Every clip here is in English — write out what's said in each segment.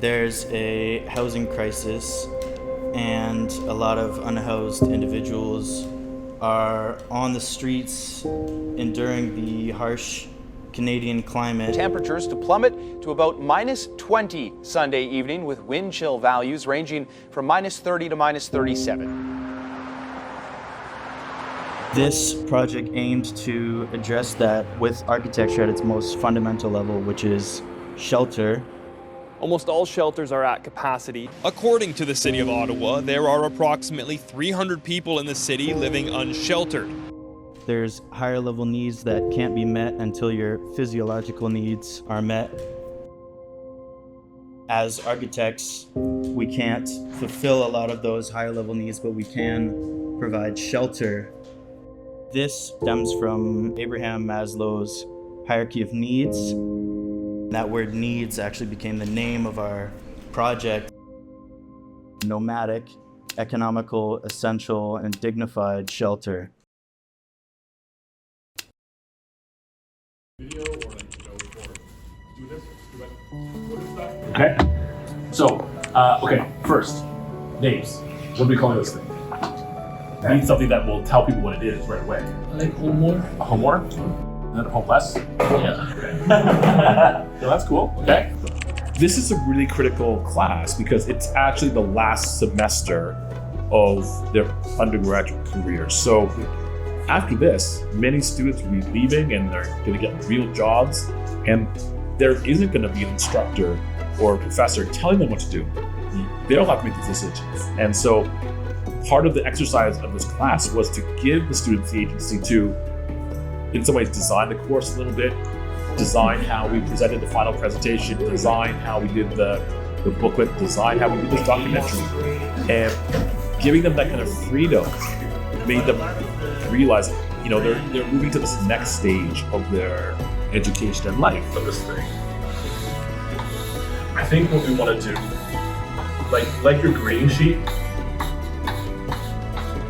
there's a housing crisis and a lot of unhoused individuals are on the streets enduring the harsh Canadian climate. Temperatures to plummet to about -20 Sunday evening, with wind chill values ranging from -30 to -37. This project aimed to address that with architecture at its most fundamental level, which is shelter. Almost all shelters are at capacity. According to the City of Ottawa, there are approximately 300 people in the city living unsheltered. There's higher level needs that can't be met until your physiological needs are met. As architects, we can't fulfill a lot of those higher level needs, but we can provide shelter. This stems from Abraham Maslow's hierarchy of needs. That word needs actually became the name of our project. Nomadic, economical, essential, and dignified shelter. Okay. So, first, names. What do we call this thing? We need something that will tell people what it is right away. I like Homeward. A homework? And then a homeless? Yeah. So that's cool. Okay. This is a really critical class because it's actually the last semester of their undergraduate career. So after this, many students will be leaving and they're going to get real jobs, and there isn't going to be an instructor or a professor telling them what to do. They'll have to make the decisions. And so part of the exercise of this class was to give the students the agency to, in some ways, design the course a little bit, design how we presented the final presentation, design how we did the booklet, design how we did this documentary. And giving them that kind of freedom made them realize, they're moving to this next stage of their education and life. Of this thing, I think what we want to do, like your grading sheet,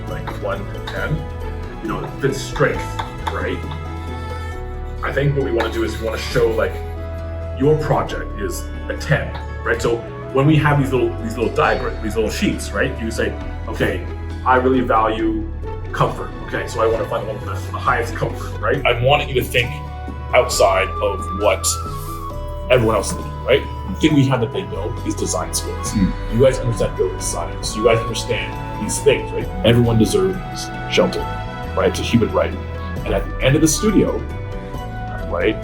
like 1 to 10, it's strength, right? I think what we want to do is we want to show your project is a 10, right? So when we have these little diagrams, these little sheets, right? You say, okay, I really value comfort. Okay, so I want to find the one with the highest comfort, right? I wanted you to think outside of what everyone else is thinking, right? The thing we have that they know is design skills. You guys understand building science. You guys understand these things, right? Everyone deserves shelter, right? It's a human right. And at the end of the studio, right,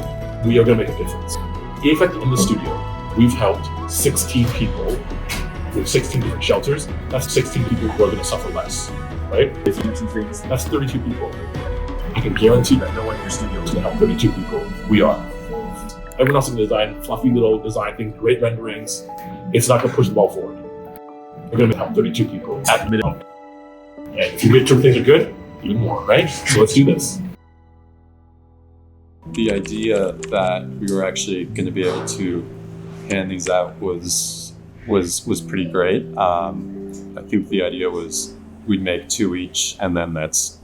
we are going to make a difference. If at the end of the studio, we've helped 16 people with 16 different shelters, that's 16 people who are going to suffer less, right? If you do 2 things, that's 32 people. I can guarantee that no one in your studio is going to help 32 people. We are. Everyone else is going to design fluffy little design things, great renderings. It's not going to push the ball forward. We're going to help 32 people at the minimum. And if your midterm things are good, even more, right? So let's do this. The idea that we were actually going to be able to hand these out was pretty great. I think the idea was we'd make 2 each, and then that's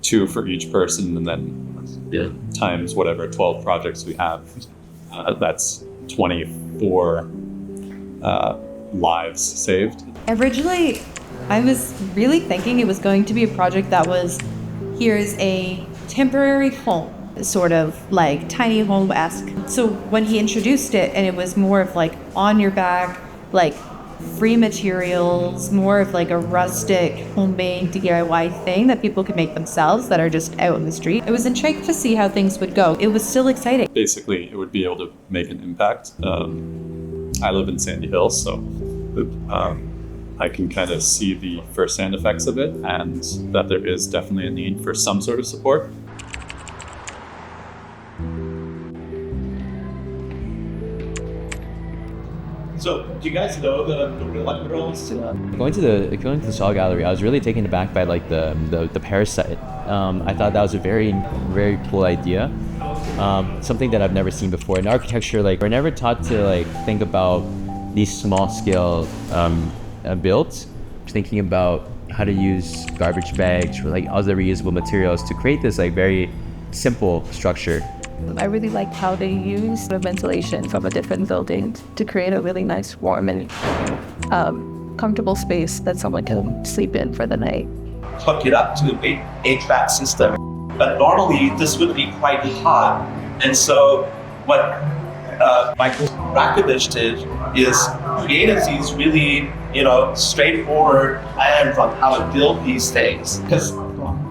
2 for each person, and then times whatever 12 projects we have, that's 24 lives saved. Originally, I was really thinking it was going to be a project that was, here's a temporary home, sort of like tiny home-esque. So when he introduced it, and it was more of on your back, free materials, more of a rustic homemade DIY thing that people can make themselves that are just out in the street. I was intrigued to see how things would go. It was still exciting. Basically, it would be able to make an impact. I live in Sandy Hill, so I can kind of see the first-hand effects of it, and that there is definitely a need for some sort of support. So, do you guys know the real life girls? Going to the Shaw Gallery, I was really taken aback by the parasite. I thought that was a very, very cool idea. Something that I've never seen before. In architecture, we're never taught to think about these small scale builds. Thinking about how to use garbage bags or other reusable materials to create this very simple structure I really liked how they used the ventilation from a different building to create a really nice, warm, and comfortable space that someone can sleep in for the night. Hook it up to a big HVAC system. But normally this would be quite hot. And so what Michael Rakovich did is created these really, straightforward plans on how to build these things. Because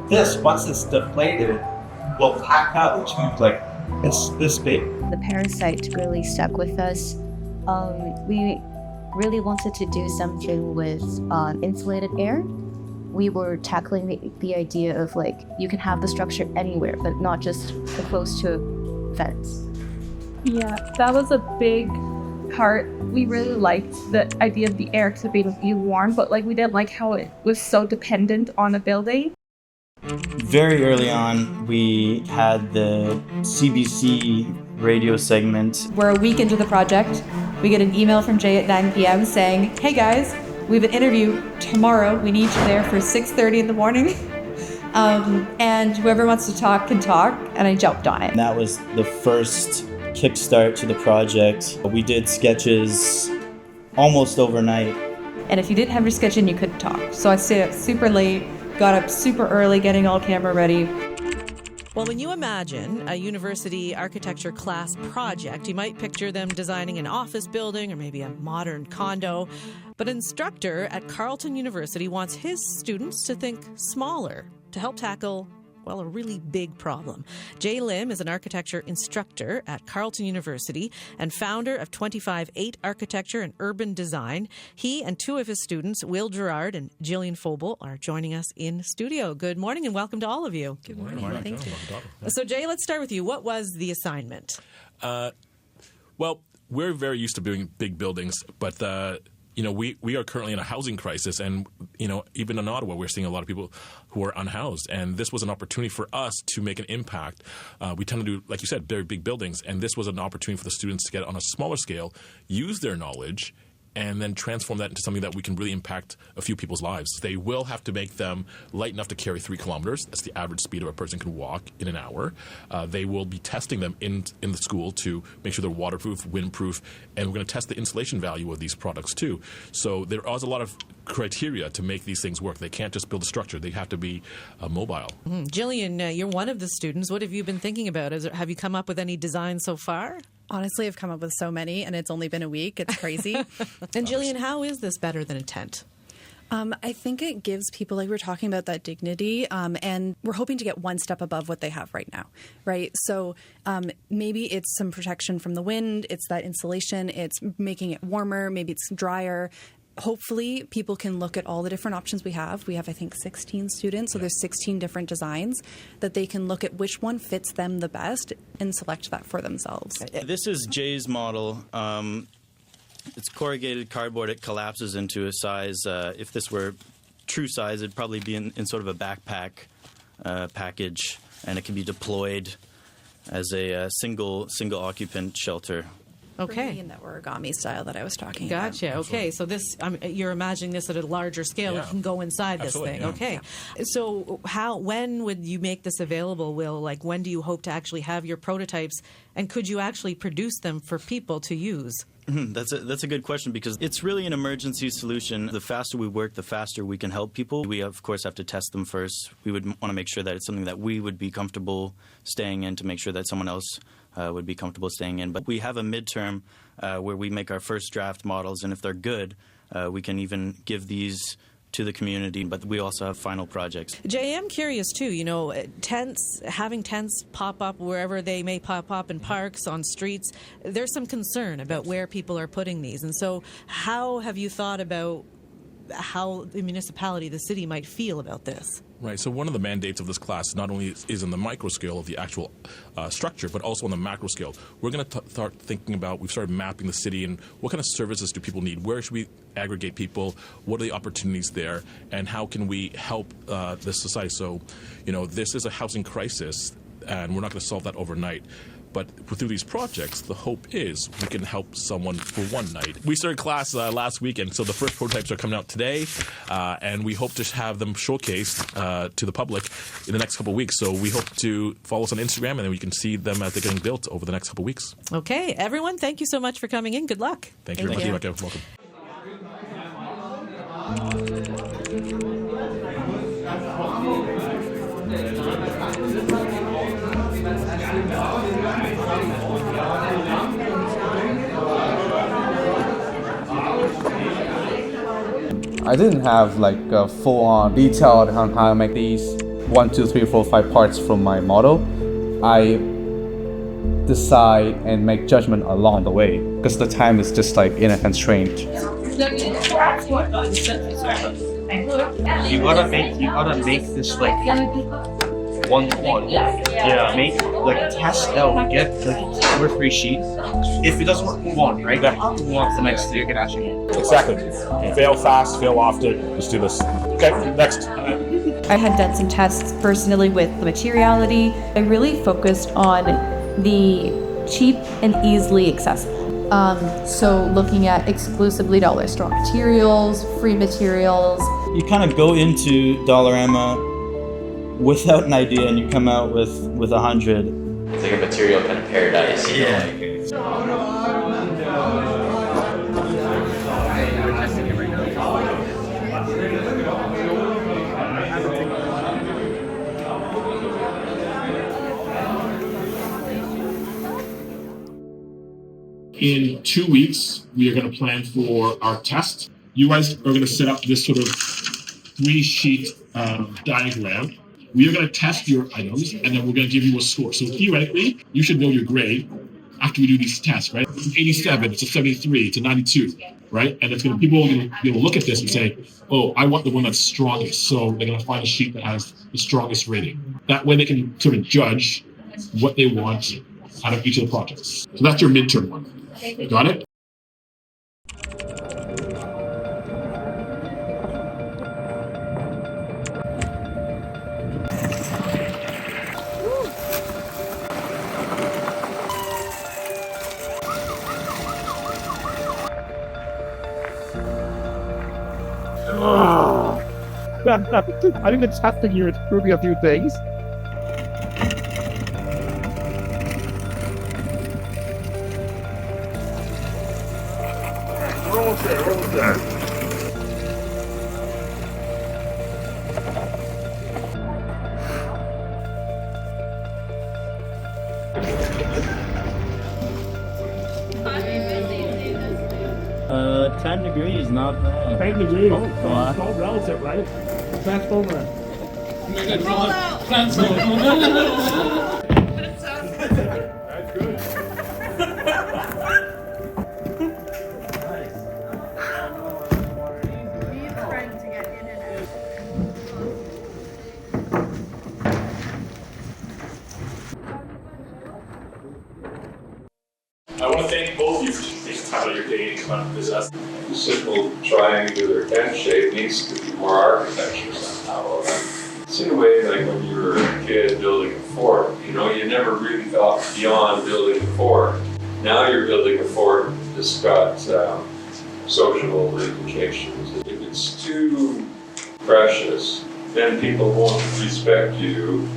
this, once it's deflated, will pack out to it's this big. The parasite really stuck with us. We really wanted to do something with insulated air. We were tackling the idea of you can have the structure anywhere, but not just close to vents. Yeah, that was a big part. We really liked the idea of the air to be warm, but we didn't like how it was so dependent on a building. Very early on, we had the CBC radio segment. We're a week into the project. We get an email from Jay at 9 p.m. saying, "Hey guys, we have an interview tomorrow. We need you there for 6:30 in the morning. And whoever wants to talk can talk." And I jumped on it. And that was the first kickstart to the project. We did sketches almost overnight. And if you didn't have your sketch in, you couldn't talk. So I stayed up super late, got up super early, getting all camera ready. Well, when you imagine a university architecture class project, you might picture them designing an office building or maybe a modern condo. But an instructor at Carleton University wants his students to think smaller to help tackle, a really big problem. Jay Lim is an architecture instructor at Carleton University and founder of 25/8 Architecture and Urban Design. He and two of his students, Will Gerard and Jillian Fobel, are joining us in studio. Good morning and welcome to all of you. Good morning. Thank you. So Jay, let's start with you. What was the assignment? Well, we're very used to doing big buildings, but we are currently in a housing crisis, and even in Ottawa, we're seeing a lot of people who are unhoused, and this was an opportunity for us to make an impact. We tend to do, like you said, very big buildings, and this was an opportunity for the students to get on a smaller scale, use their knowledge, and then transform that into something that we can really impact a few people's lives. They will have to make them light enough to carry 3 kilometers. That's the average speed of a person can walk in an hour. They will be testing them in the school to make sure they're waterproof, windproof, and we're going to test the insulation value of these products too. So there is a lot of criteria to make these things work. They can't just build a structure. They have to be mobile. Mm-hmm. Jillian, you're one of the students. What have you been thinking about? Have you come up with any designs so far? Honestly, I've come up with so many, and it's only been a week. It's crazy. And Jillian, how is this better than a tent? I think it gives people, like we were talking about, that dignity, and we're hoping to get one step above what they have right now, right? So maybe it's some protection from the wind, it's that insulation, it's making it warmer, maybe it's drier. Hopefully, people can look at all the different options we have. We have, I think, 16 students, so there's 16 different designs that they can look at which one fits them the best and select that for themselves. This is Jay's model. It's corrugated cardboard. It collapses into a size. If this were true size, it'd probably be in sort of a backpack package, and it can be deployed as a single occupant shelter. Okay. In that origami style that I was talking about. Gotcha. Okay. So this, you're imagining this at a larger scale. Yeah. It can go inside Absolutely, this thing. yeah. Okay. Yeah. So when would you make this available, Will? Like, when do you hope to actually have your prototypes, and could you actually produce them for people to use? That's a good question, because it's really an emergency solution. The faster we work, the faster we can help people. We, of course, have to test them first. We would want to make sure that it's something that we would be comfortable staying in, to make sure that someone else would be comfortable staying in. But we have a midterm where we make our first draft models, and if they're good, we can even give these to the community, but we also have final projects. Jay, I'm curious too, having tents pop up wherever they may pop up in parks, on streets, there's some concern about where people are putting these. And so how have you thought about how the municipality, the city, might feel about this? Right. So one of the mandates of this class not only is in the micro scale of the actual structure, but also on the macro scale. We're going to start thinking about, we've started mapping the city and what kind of services do people need? Where should we aggregate people? What are the opportunities there? And how can we help this society? So, this is a housing crisis, and we're not going to solve that overnight. But through these projects, the hope is we can help someone for one night. We started class last weekend, so the first prototypes are coming out today, and we hope to have them showcased to the public in the next couple of weeks. So we hope to follow us on Instagram, and then we can see them as they're getting built over the next couple of weeks. Okay, everyone, thank you so much for coming in. Good luck. Thank you very much, Rebecca. Welcome. I didn't have like a full-on detailed on how to make these 1, 2, 3, 4, 5 parts from my model. I decide and make judgment along the way because the time is just like in a constraint. You gotta make this like one-to-one. Yeah. Make like test out, get like 2 or 3 sheets. If it doesn't work, move on, right? Move on to the next thing you can actually. Exactly. Fail fast, fail often. Let's do this. Okay, next. I had done some tests personally with the materiality. I really focused on the cheap and easily accessible. So looking at exclusively dollar store materials, free materials. You kind of go into Dollarama without an idea and you come out with 100. It's like a material kind of paradise. Yeah. In 2 weeks, we are going to plan for our test. You guys are going to set up this sort of 3-sheet diagram. We are going to test your items, and then we're going to give you a score. So theoretically, you should know your grade after we do these tests, right? It's 87, it's a 73, it's a 92, right? And it's going to people are going to be able to look at this and say, oh, I want the one that's strongest. So they're going to find a sheet that has the strongest rating. That way they can sort of judge what they want out of each of the projects. So that's your midterm one. Got it? I think the testing here is proving a few things. We're almost there. Uh, 10 degrees, not bad. 10 degrees. Oh, It's all relative, right? Transformer. Roll out. Transformer. That's good. I want to thank both of you for taking time out of your day to come out and visit us. The simple triangular tent shape needs to be more architecture somehow. It's in a way like when you were a kid building a fort, you know, you never really thought beyond building a fort. Now you're building a fort that's got social implications. If it's too precious, then people won't respect you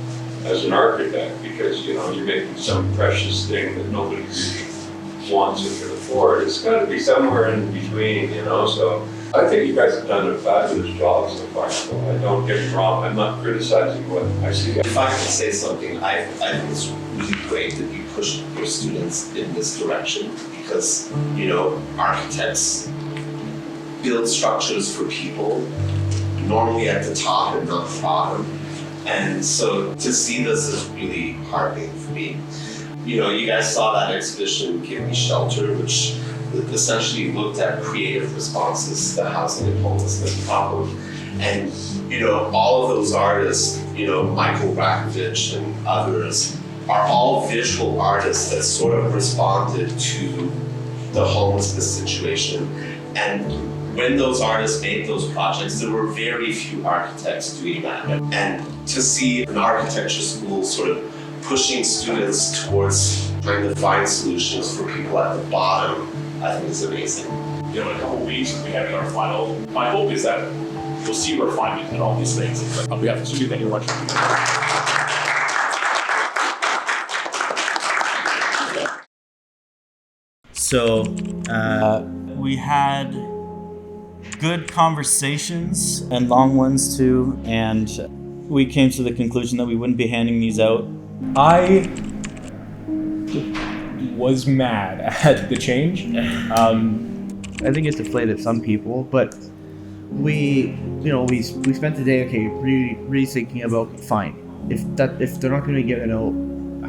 as an architect because, you know, you're making some precious thing that nobody really wants it for the fort. It's got to be somewhere in between, you know. So I think you guys have done a fabulous job so far. So I don't get me wrong. I'm not criticizing what I see. If I can say something, I think it's really great that you push your students in this direction because, you know, architects build structures for people, normally at the top and not the bottom. And so to see this is really heartening for me. You know, you guys saw that exhibition, Give Me Shelter, which essentially looked at creative responses to the housing and homelessness problem. And, you know, all of those artists, you know, Michael Rakovich and others, are all visual artists that sort of responded to the homelessness situation. And when those artists made those projects, there were very few architects doing that. And to see an architecture school sort of pushing students towards trying to find solutions for people at the bottom, I think is amazing. In a couple of weeks, we have our final. My hope is that we'll see refinement in all these things. But on behalf of Susie, thank you very much. So we had good conversations and long ones too, and we came to the conclusion that we wouldn't be handing these out. I was mad at the change. I think it's deflated some people, but we spent the day really thinking about fine. If they're not going to get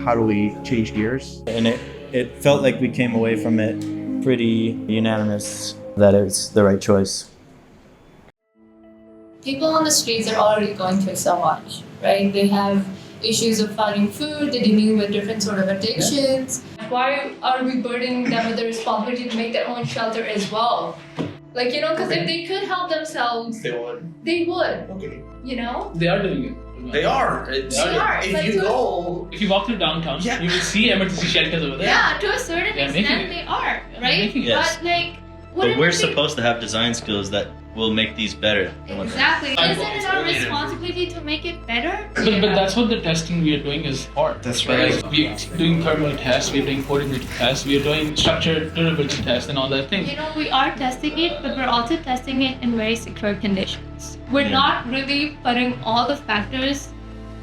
how do we change gears? And it felt like we came away from it pretty unanimous that it's the right choice. People on the streets are already going through so much, right? They have issues of finding food, they're dealing with different sort of addictions. Why are we burdening them with the responsibility to make their own shelter as well? Like, because if they could help themselves, they would. Okay. They are doing it. They are. If you walk through downtown, you will see emergency shelters over there. Yeah, to a certain extent they are, right? Yes. But we're supposed to have design skills that will make these better. Exactly. Isn't it our responsibility to make it better? But that's what the testing we are doing is for. That's right. We're doing thermal tests, we're doing portability tests, we're doing structured durability tests and all that thing. We are testing it, but we're also testing it in very secure conditions. We're not really putting all the factors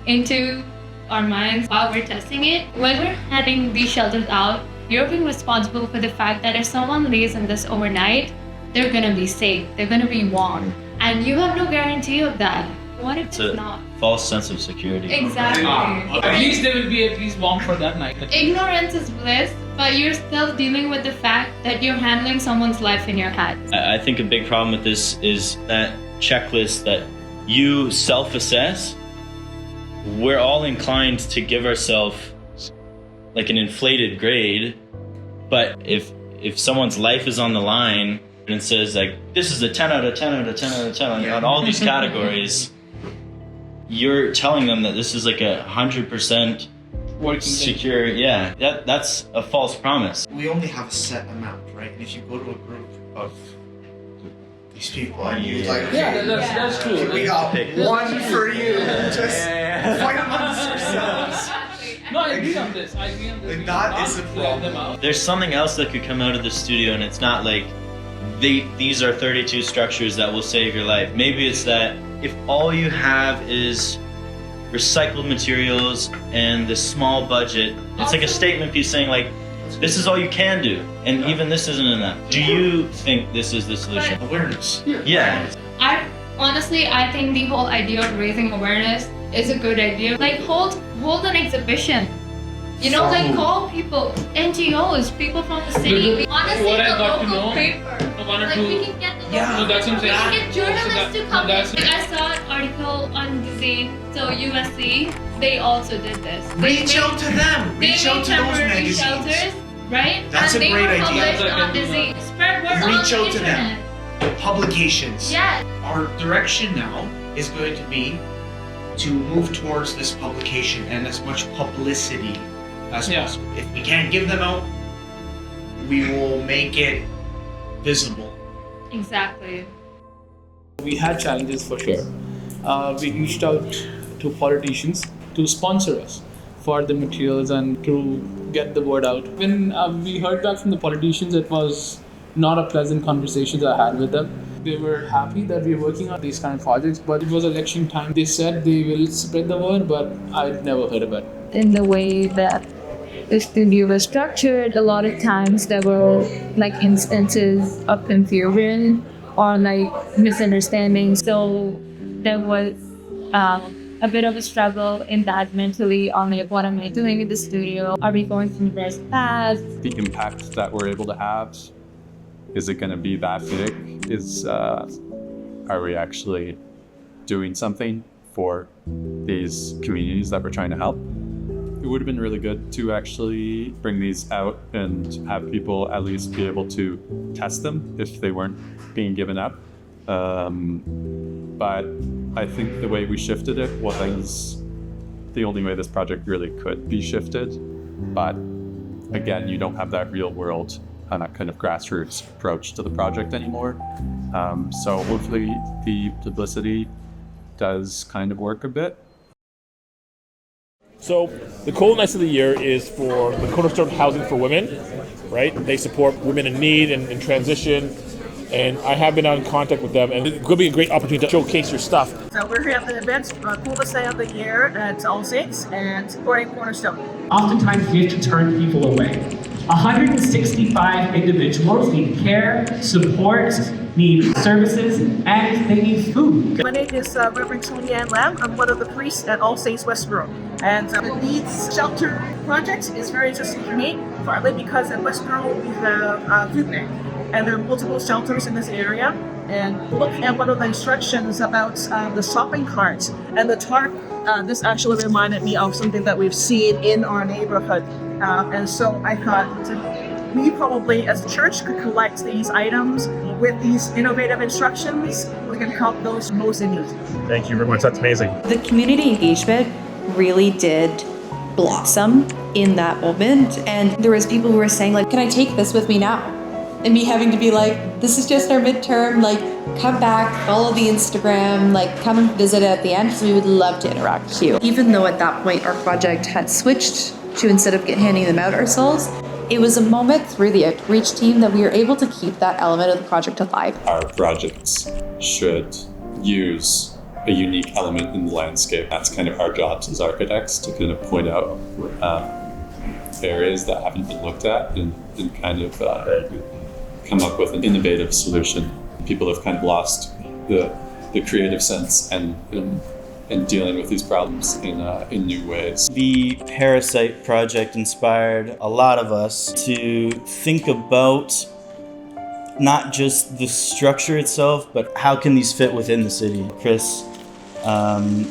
into our minds while we're testing it. When we're handing these shelters out, you're being responsible for the fact that if someone lays in this overnight, they're gonna be safe, they're gonna be warm. And you have no guarantee of that. What if it's not? False sense of security. Exactly. At least they will be at least warm for that night. Ignorance is bliss, but you're still dealing with the fact that you're handling someone's life in your hands. I think a big problem with this is that checklist that you self-assess. We're all inclined to give ourselves like an inflated grade, but if someone's life is on the line and it says like this is a 10 out of 10 out of 10 out of 10 on all these categories, you're telling them that this is like 100% secure. Yeah, that's a false promise. We only have a set amount, right? And if you go to a group of these people and you that's true. We got one for you. Just fight amongst yourselves. No, I agree on this. That is a problem. There's something else that could come out of the studio, and it's not like these are 32 structures that will save your life. Maybe it's that if all you have is recycled materials and this small budget, it's like a statement piece saying like, this is all you can do, and even this isn't enough. Do you think this is the solution? Awareness. Yeah. I think the whole idea of raising awareness is a good idea. Like hold an exhibition. Call people, NGOs, people from the city. Honestly, what I the got to local know, paper. We can get the no, that's what I'm saying. We can get journalists to come. I saw an article on Gazette, so USC, they also did this. Reach out to them. Reach out to those magazines. Shelters, right? That's and a great idea. They were published on Gazette. Spread word on Reach out the to internet. them. Publications. Yeah. Our direction now is going to be to move towards this publication and as much publicity as possible. If we can't give them out, we will make it visible. Exactly. We had challenges for sure. We reached out to politicians to sponsor us for the materials and to get the word out. When we heard back from the politicians, it was not a pleasant conversation that I had with them. They were happy that we were working on these kind of projects, but it was election time. They said they will spread the word, but I'd never heard about it. In the way that the studio was structured, a lot of times there were like instances of confusion or like misunderstandings. So there was a bit of a struggle in that mentally on like, what am I doing in the studio? Are we going to the best path? The impact that we're able to have, is it going to be that big? Are we actually doing something for these communities that we're trying to help? It would have been really good to actually bring these out and have people at least be able to test them if they weren't being given up. But I think the way we shifted it was the only way this project really could be shifted. But again, you don't have that real world and that kind of grassroots approach to the project anymore. So hopefully the publicity does kind of work a bit. So the Coolness of the Year is for the Cornerstone Housing for Women, right? They support women in need and in transition. And I have been in contact with them, and it's going to be a great opportunity to showcase your stuff. So we're here at the event, Coolest Day of the Year at All Saints and supporting Cornerstone. Oftentimes we have to turn people away. 165 individuals need care, support, need services, and they need food. My name is Reverend Tony Ann Lam. I'm one of the priests at All Saints Westboro. And the N.E.E.D.S shelter project is very interesting to me, partly because at Westboro we have food bank. And there are multiple shelters in this area. And looking at one of the instructions about the shopping cart and the tarp, this actually reminded me of something that we've seen in our neighborhood. And so I thought we probably as a church could collect these items with these innovative instructions. We can help those most in need. Thank you very much. That's amazing. The community engagement really did blossom in that moment. And there was people who were saying, like, can I take this with me now? And me having to be like, this is just our midterm, like, come back, follow the Instagram, like, come and visit at the end, so we would love to interact with you. Even though at that point our project had switched to instead of handing them out ourselves, it was a moment through the outreach team that we were able to keep that element of the project alive. Our projects should use a unique element in the landscape. That's kind of our jobs as architects, to kind of point out areas that haven't been looked at and kind of come up with an innovative solution. People have kind of lost the creative sense and dealing with these problems in new ways. The Parasite project inspired a lot of us to think about not just the structure itself, but how can these fit within the city. Chris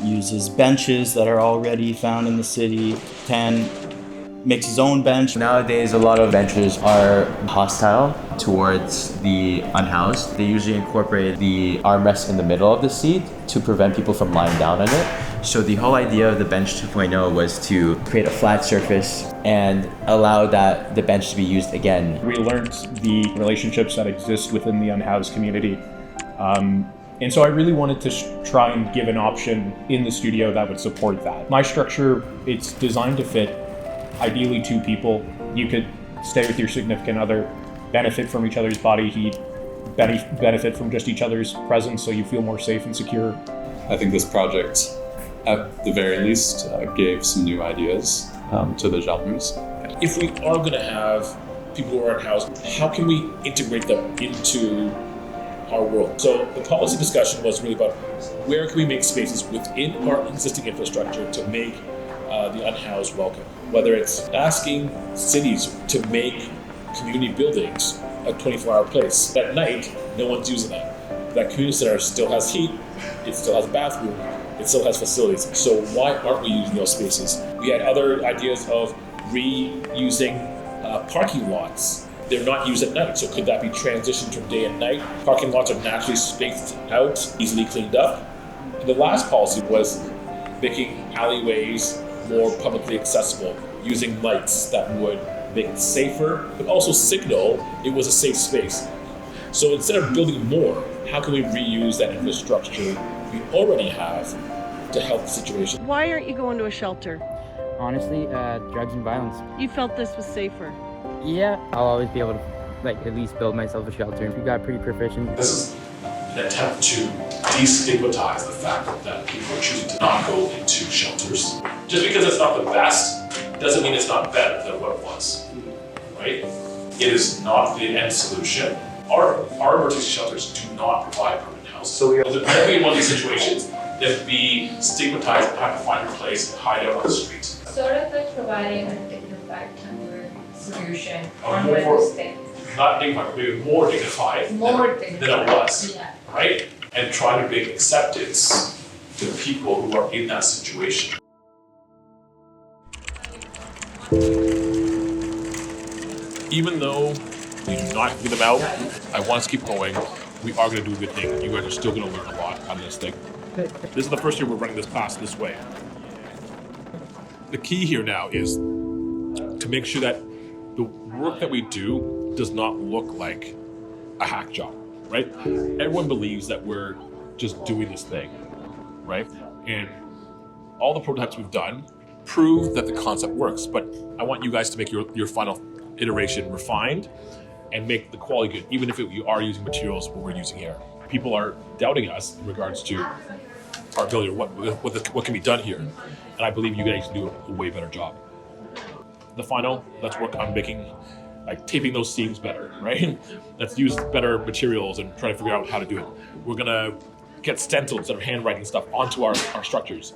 uses benches that are already found in the city. Tan makes his own bench. Nowadays, a lot of benches are hostile towards the unhoused. They usually incorporate the armrest in the middle of the seat to prevent people from lying down on it. So the whole idea of the Bench 2.0 was to create a flat surface and allow the bench to be used again. We learned the relationships that exist within the unhoused community. And so I really wanted to try and give an option in the studio that would support that. My structure, it's designed to fit ideally 2 people. You could stay with your significant other, benefit from each other's body heat, benefit from just each other's presence so you feel more safe and secure. I think this project, at the very least, gave some new ideas to the genres. If we are going to have people who are unhoused, how can we integrate them into our world? So the policy discussion was really about where can we make spaces within our existing infrastructure to make the unhoused welcome. Whether it's asking cities to make community buildings a 24-hour place. At night, no one's using that. That community center still has heat, it still has a bathroom, it still has facilities. So why aren't we using those spaces? We had other ideas of reusing parking lots. They're not used at night, so could that be transitioned from day and night? Parking lots are naturally spaced out, easily cleaned up. And the last policy was making alleyways more publicly accessible, using lights that would make it safer, but also signal it was a safe space. So instead of building more, how can we reuse that infrastructure we already have to help the situation? Why aren't you going to a shelter? Honestly, drugs and violence. You felt this was safer? Yeah, I'll always be able to, at least build myself a shelter. We got pretty proficient. This is an attempt to destigmatize the fact that people are choosing to not go into shelters. Just because it's not the best doesn't mean it's not better than what it was, right? It is not the end solution. Our emergency shelters do not provide permanent housing. So if we in one of these situations, then be stigmatized and have to find a place and hide out on the street. Sort of like providing a dignified temporary solution on More- where to stay. Not dignified, maybe more dignified than it was, Yeah. right? And try to bring acceptance to people who are in that situation. Even though we do not get them out, I want us to keep going. We are going to do a good thing. You guys are still going to learn a lot out of this thing. This is the first year we're running this class this way. The key here now is to make sure that the work that we do does not look like a hack job, right? Everyone believes that we're just doing this thing, right? And all the prototypes we've done prove that the concept works, but I want you guys to make your final iteration refined and make the quality good, even if you are using materials what we're using here. People are doubting us in regards to our ability, or what can be done here, and I believe you guys can do a way better job. The final, let's work on making, like taping those seams better, right? Let's use better materials and try to figure out how to do it. We're gonna get stencils instead of handwriting stuff onto our structures.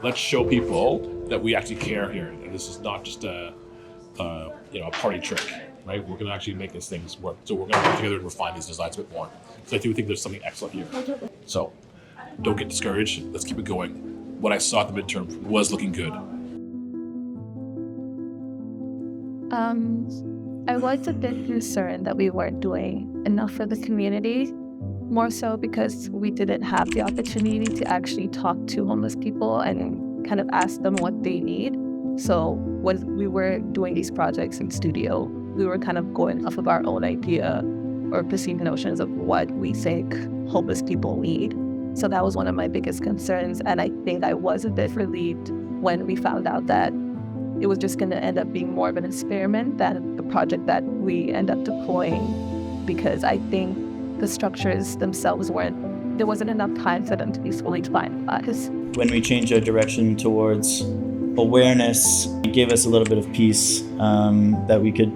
Let's show people that we actually care here, and this is not just a party trick, right? We're gonna actually make these things work. So we're gonna come together and refine these designs a bit more. So I do think there's something excellent here. So don't get discouraged. Let's keep it going. What I saw at the midterm was looking good. I was a bit concerned that we weren't doing enough for the community, more so because we didn't have the opportunity to actually talk to homeless people and kind of ask them what they need. So when we were doing these projects in studio, we were kind of going off of our own idea or perceived notions of what we think homeless people need. So that was one of my biggest concerns, and I think I was a bit relieved when we found out that it was just going to end up being more of an experiment than the project that we end up deploying, because I think the structures themselves there wasn't enough time for them to be fully finalized. When we changed our direction towards awareness, it gave us a little bit of peace that we could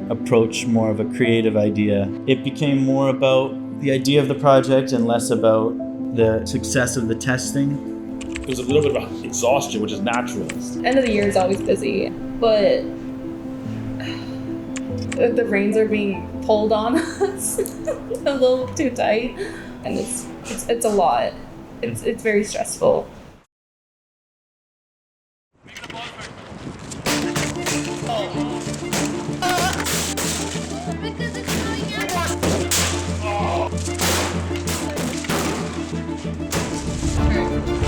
approach more of a creative idea. It became more about the idea of the project and less about the success of the testing. There's a little bit of exhaustion, which is natural. End of the year is always busy, but the reins are being pulled on us a little too tight, and it's a lot. It's very stressful.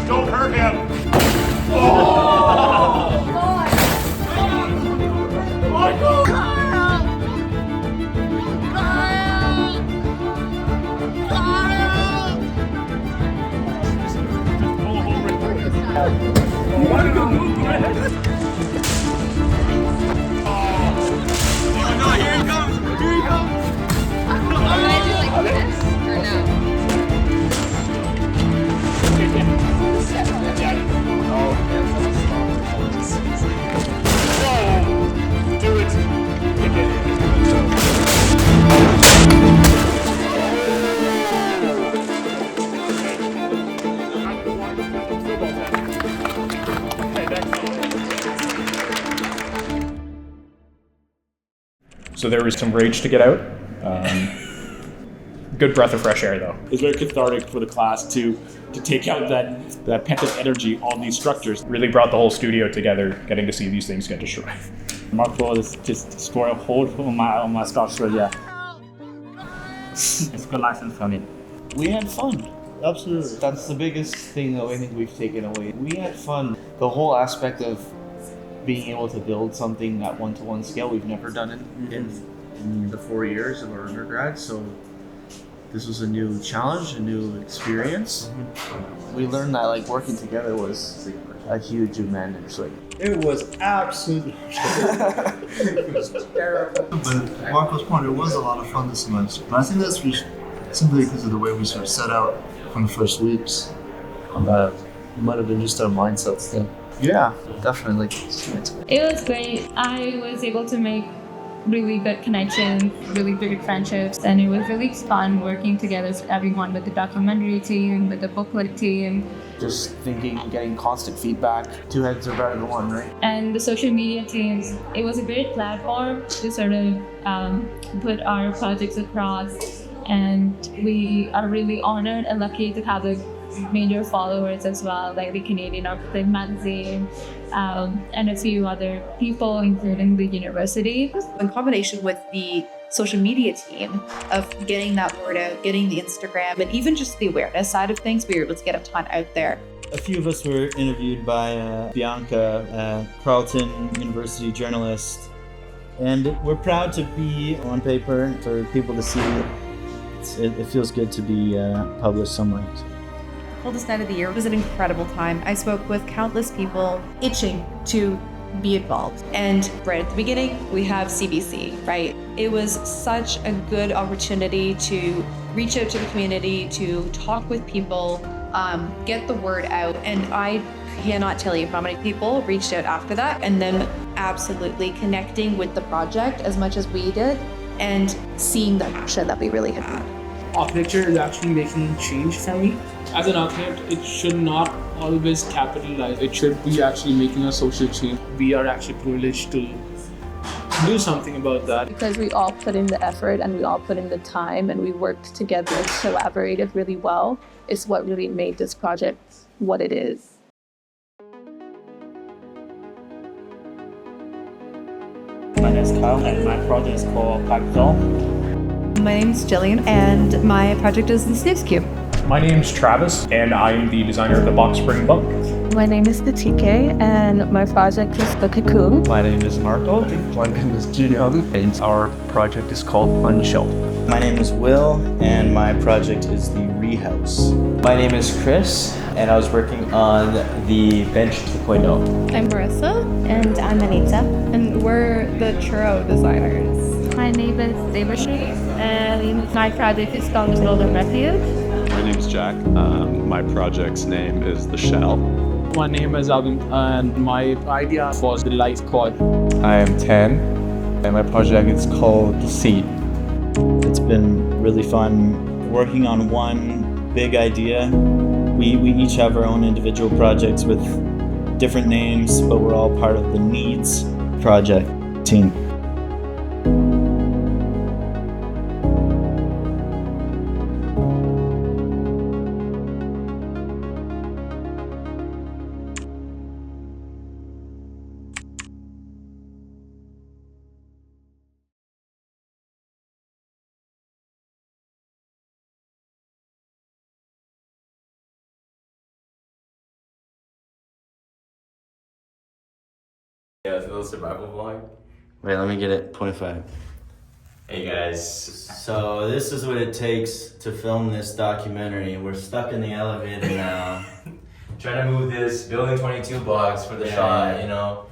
Don't hurt him! Michael! Here he comes! Here he comes! Am I do like this or no? Do it! So there was some rage to get out. Good breath of fresh air, though. It's very cathartic for the class to take out that pent-up energy on these structures. Really brought the whole studio together, getting to see these things get destroyed. My goal is just destroy a hole on my structure, yeah. It's good license from it. We had fun. Absolutely. That's the biggest thing that I think we've taken away. We had fun. The whole aspect of being able to build something at one-to-one scale, we've never done it in the 4 years of our undergrad, so this was a new challenge, a new experience. We learned that working together was a huge advantage. It was absolutely it was terrible. But Marco's point, it was a lot of fun this semester. But I think that's simply because of the way we sort of set out from the first weeks. It might have been just our mindsets thing. Yeah, definitely. It was great. I was able to make really good connections, really good friendships, and it was really fun working together with everyone, with the documentary team, with the booklet team. Just thinking, getting constant feedback. Two heads are better than one, right? And the social media teams. It was a great platform to sort of put our projects across, and we are really honored and lucky to have the major followers as well, like the Canadian Architect magazine, and a few other people, including the university. In combination with the social media team of getting that word out, getting the Instagram, and even just the awareness side of things, we were able to get a ton out there. A few of us were interviewed by Bianca, a Carleton University journalist, And we're proud to be on paper for people to see. It feels good to be published somewhere. Coldest night of the year was an incredible time. I spoke with countless people itching to be involved. And right at the beginning, we have CBC, right? It was such a good opportunity to reach out to the community, to talk with people, get the word out. And I cannot tell you how many people reached out after that, and then absolutely connecting with the project as much as we did and seeing the passion that we really had. Architecture is actually making change for me. As an architect, it should not always capitalize. It should be actually making a social change. We are actually privileged to do something about that. Because we all put in the effort and we all put in the time and we worked together and collaborated really well, is what really made this project what it is. My name is Kyle and my project is called Pipedoll. My name is Jillian and my project is the Snooze Cube. My name's Travis, and I'm the designer of the box spring bunk. My name is Natike and my project is the Cocoon. My name is Marco. My name is Julian, and our project is called Unhoused. My name is Will, and my project is the Rehouse. My name is Chris, and I was working on the Bench 2.0. I'm Marissa. And I'm Anita. And we're the churro designers. My name is Devashi, and my project is called Golden Refuge. My name is Jack. My project's name is The Shell. My name is Agam, and my idea was the life pod. I am 10, and my project is called The Seed. It's been really fun working on one big idea. We each have our own individual projects with different names, but we're all part of the N.E.E.D.S project team. Yeah, it's a little survival vlog. Wait, let me get it. 0.5. Hey guys. So this is what it takes to film this documentary. We're stuck in the elevator now. Trying to move this building 22 box for the shot, you know.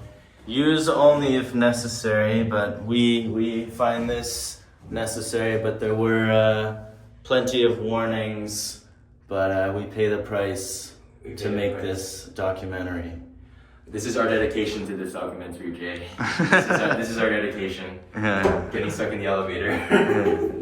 Use only if necessary, but we find this necessary, but there were plenty of warnings, but we pay the price to make this documentary. This is our dedication to this documentary, Jay. This is our dedication. Getting stuck in the elevator.